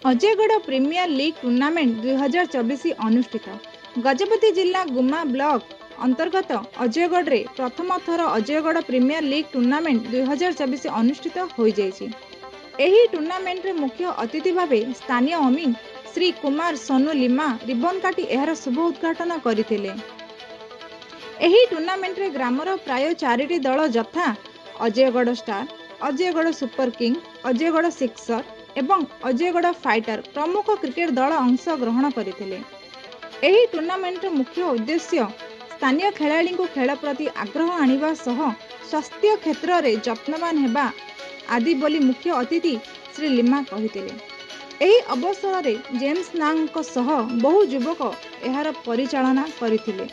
Ajaygarh premier league tournament 2024 अनुष्ठित। गजपति जिला Guma block अंतर्गत अजयगढ़ रे प्रथम थर अजयगढ़ प्रीमियर लीग टूर्नामेंट 2024 अनुष्ठित हो जाइछि। एही टूर्नामेंट रे मुख्य अतिथि भावे स्थानीय अमीन श्री कुमार सोनू लिमा रिबन काटी एहार शुभ उद्घाटन करथिले। एही टूर्नामेंट रे ग्रामर प्राय 4टी दल यथा Ajaygarh star, Ajaygarh super king, Ajaygarh sixer एवं अजयगढ़ फाइटर प्रमुख क्रिकेट दल अंश ग्रहण करथिले। एही टूर्नामेंट मुख्य उद्देश्य स्थानीय खेलाड़ी को खेल प्रति आग्रह आनिबा सह स्वास्थ्य क्षेत्र में जत्नवान हेबा आदि बोली मुख्य अतिथि श्री लिमा कहिथिले। एही अवसर रे जेम्स नांग सह बहु युवक एहार परिचालना करथिले।